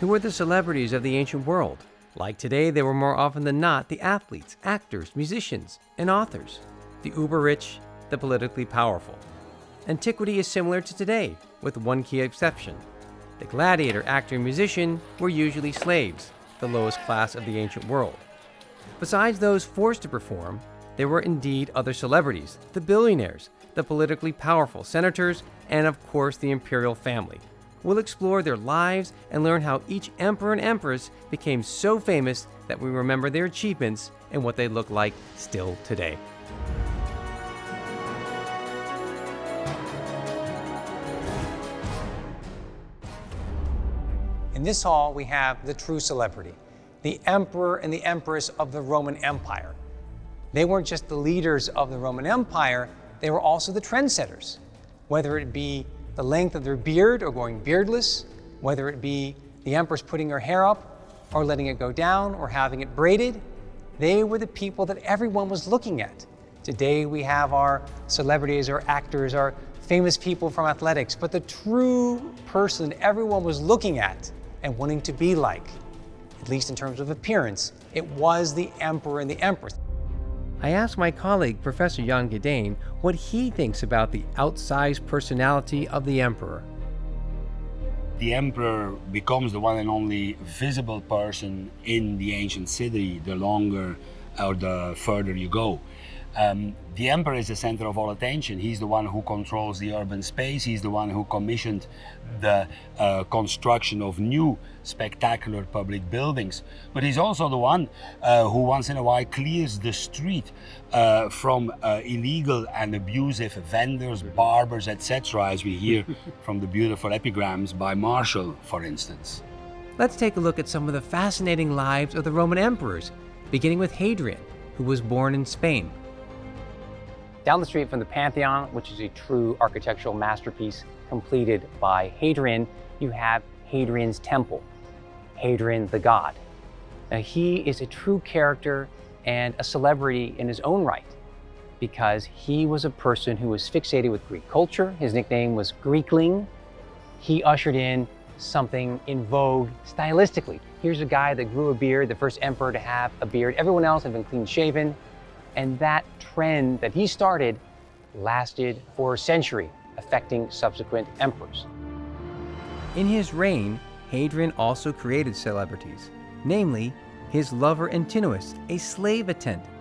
Who were the celebrities of the ancient world? Like today, they were more often than not the athletes, actors, musicians, and authors, the uber-rich, the politically powerful. Antiquity is similar to today, with one key exception. The gladiator, actor, and musician were usually slaves, the lowest class of the ancient world. Besides those forced to perform, there were indeed other celebrities, the billionaires, the politically powerful senators, and of course the imperial family. We'll explore their lives and learn how each emperor and empress became so famous that we remember their achievements and what they look like still today. In this hall, we have the true celebrity, the emperor and the empress of the Roman Empire. They weren't just the leaders of the Roman Empire, they were also the trendsetters. Whether it be the length of their beard or going beardless, whether it be the empress putting her hair up or letting it go down or having it braided, they were the people that everyone was looking at. Today we have our celebrities, our actors, our famous people from athletics, but the true person everyone was looking at and wanting to be like, at least in terms of appearance, it was the emperor and the empress. I asked my colleague, Professor Jan Gedane, what he thinks about the outsized personality of the emperor. The emperor becomes the one and only visible person in the ancient city the longer or the further you go. The emperor is the center of all attention. He's the one who controls the urban space. He's the one who commissioned the construction of new spectacular public buildings. But he's also the one who once in a while clears the street from illegal and abusive vendors, barbers, etc., as we hear from the beautiful epigrams by Martial, for instance. Let's take a look at some of the fascinating lives of the Roman emperors, beginning with Hadrian, who was born in Spain. Down the street from the Pantheon, which is a true architectural masterpiece completed by Hadrian, you have Hadrian's Temple, Hadrian the God. Now, he is a true character and a celebrity in his own right because he was a person who was fixated with Greek culture. His nickname was Greekling. He ushered in something in vogue stylistically. Here's a guy that grew a beard, the first emperor to have a beard. Everyone else had been clean shaven. And that trend that he started lasted for a century, affecting subsequent emperors. In his reign, Hadrian also created celebrities, namely his lover Antinous, a slave attendant.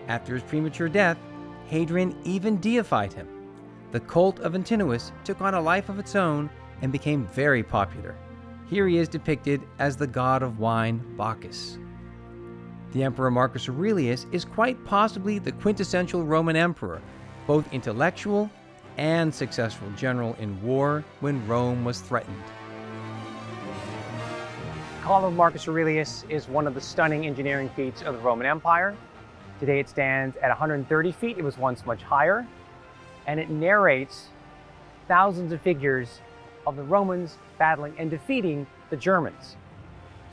After his premature death, Hadrian even deified him. The cult of Antinous took on a life of its own and became very popular. Here he is depicted as the god of wine, Bacchus. The Emperor Marcus Aurelius is quite possibly the quintessential Roman emperor, both intellectual and successful general in war when Rome was threatened. The Column of Marcus Aurelius is one of the stunning engineering feats of the Roman Empire. Today it stands at 130 feet. It was once much higher. And it narrates thousands of figures of the Romans battling and defeating the Germans.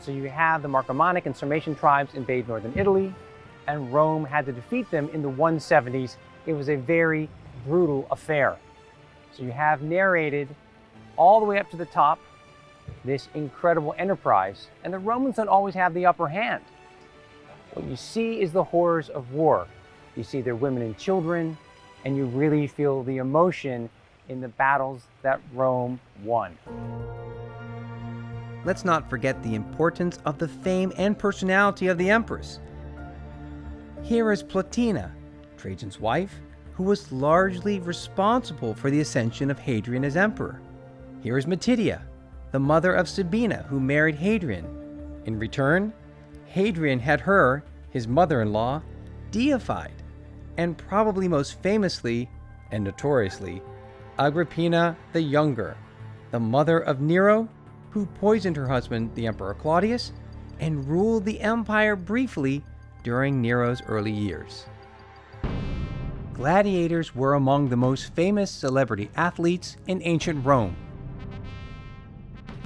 So you have the Marcomannic and Sarmatian tribes invade northern Italy, and Rome had to defeat them in the 170s. It was a very brutal affair. So you have narrated all the way up to the top this incredible enterprise, and the Romans don't always have the upper hand. What you see is the horrors of war. You see their women and children, and you really feel the emotion in the battles that Rome won. Let's not forget the importance of the fame and personality of the empress. Here is Plotina, Trajan's wife, who was largely responsible for the ascension of Hadrian as emperor. Here is Matidia, the mother of Sabina, who married Hadrian. In return, Hadrian had her, his mother-in-law, deified, and probably most famously and notoriously, Agrippina the Younger, the mother of Nero, who poisoned her husband, the Emperor Claudius, and ruled the empire briefly during Nero's early years. Gladiators were among the most famous celebrity athletes in ancient Rome.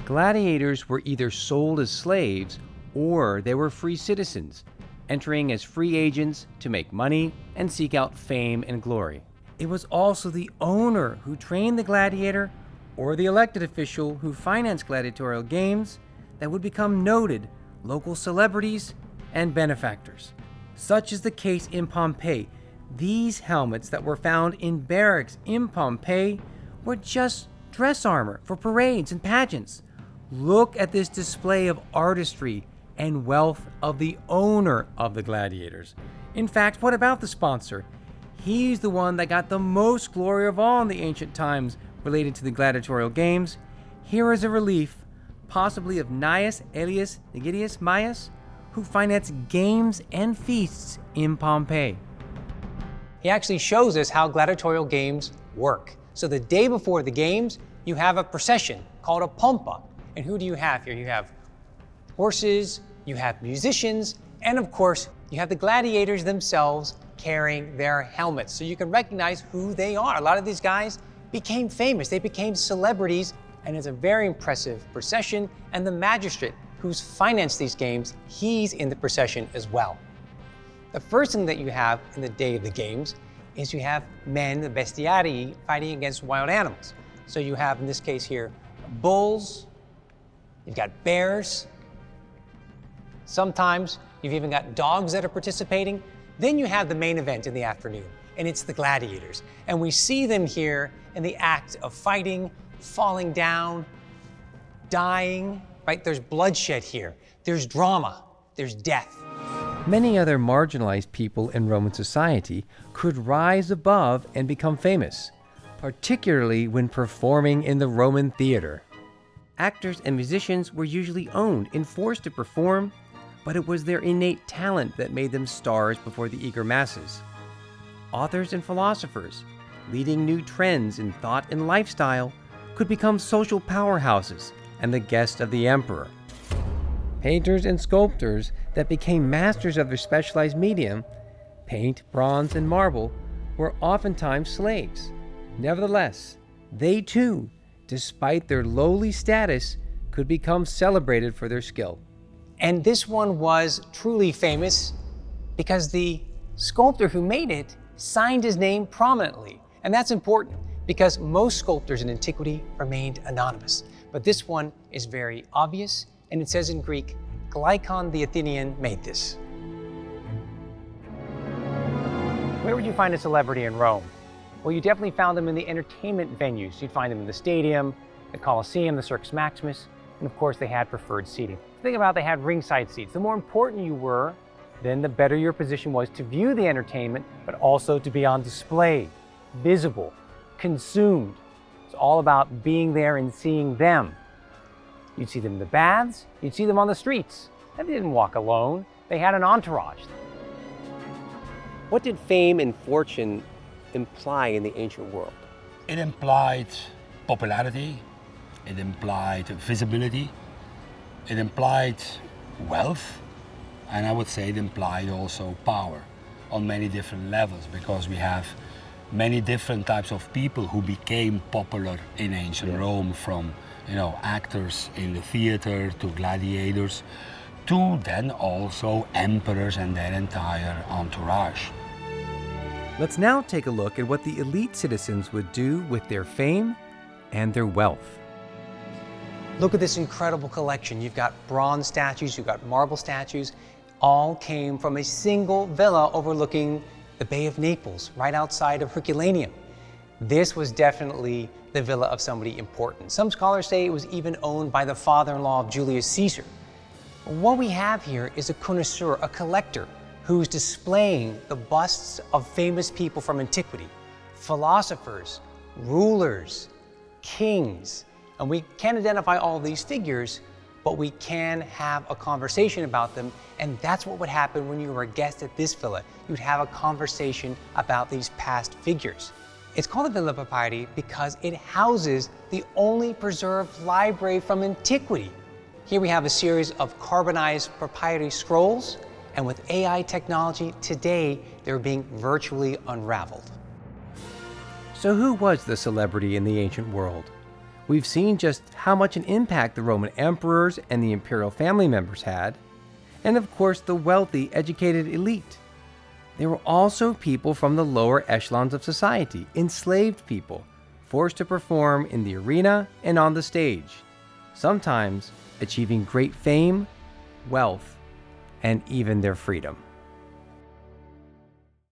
Gladiators were either sold as slaves or they were free citizens, entering as free agents to make money and seek out fame and glory. It was also the owner who trained the gladiator or the elected official who financed gladiatorial games that would become noted local celebrities and benefactors. Such is the case in Pompeii. These helmets that were found in barracks in Pompeii were just dress armor for parades and pageants. Look at this display of artistry and wealth of the owner of the gladiators. In fact, what about the sponsor? He's the one that got the most glory of all in the ancient times related to the gladiatorial games. Here is a relief, possibly of Gnaeus Aelius Nigidius Maius, who financed games and feasts in Pompeii. He actually shows us how gladiatorial games work. So the day before the games, you have a procession called a pompa. And who do you have here? You have horses, you have musicians, and of course, you have the gladiators themselves carrying their helmets. So you can recognize who they are. A lot of these guys became famous. They became celebrities, and it's a very impressive procession. And the magistrate who's financed these games, he's in the procession as well. The first thing that you have in the day of the games is you have men, the bestiarii, fighting against wild animals. So you have, in this case here, bulls, you've got bears, sometimes you've even got dogs that are participating. Then you have the main event in the afternoon, and it's the gladiators. And we see them here in the act of fighting, falling down, dying, right? There's bloodshed here, there's drama, there's death. Many other marginalized people in Roman society could rise above and become famous, particularly when performing in the Roman theater. Actors and musicians were usually owned and forced to perform, but it was their innate talent that made them stars before the eager masses. Authors and philosophers, leading new trends in thought and lifestyle, could become social powerhouses and the guest of the emperor. Painters and sculptors that became masters of their specialized medium, paint, bronze, and marble, were oftentimes slaves. Nevertheless, they too, despite their lowly status, could become celebrated for their skill. And this one was truly famous because the sculptor who made it signed his name prominently. And that's important because most sculptors in antiquity remained anonymous. But this one is very obvious, and it says in Greek, Glycon the Athenian made this. Where would you find a celebrity in Rome? Well, you definitely found them in the entertainment venues. You'd find them in the Stadium, the Colosseum, the Circus Maximus, and of course they had preferred seating. Think about it, they had ringside seats. The more important you were, then the better your position was to view the entertainment, but also to be on display, visible, consumed. It's all about being there and seeing them. You'd see them in the baths, you'd see them on the streets. And they didn't walk alone, they had an entourage. What did fame and fortune imply in the ancient world? It implied popularity, it implied visibility, it implied wealth, and I would say it implied also power on many different levels, because we have many different types of people who became popular in ancient Rome, from actors in the theater to gladiators, to then also emperors and their entire entourage. Let's now take a look at what the elite citizens would do with their fame and their wealth. Look at this incredible collection. You've got bronze statues, you've got marble statues, all came from a single villa overlooking the Bay of Naples, right outside of Herculaneum. This was definitely the villa of somebody important. Some scholars say it was even owned by the father-in-law of Julius Caesar. What we have here is a connoisseur, a collector, who's displaying the busts of famous people from antiquity, philosophers, rulers, kings. And we can't identify all these figures, but we can have a conversation about them, and that's what would happen when you were a guest at this villa. You'd have a conversation about these past figures. It's called the Villa Papyri because it houses the only preserved library from antiquity. Here we have a series of carbonized papyri scrolls, and with AI technology, today they're being virtually unraveled. So who was the celebrity in the ancient world? We've seen just how much an impact the Roman emperors and the imperial family members had, and of course the wealthy, educated elite. There were also people from the lower echelons of society, enslaved people, forced to perform in the arena and on the stage. Sometimes achieving great fame, wealth, and even their freedom.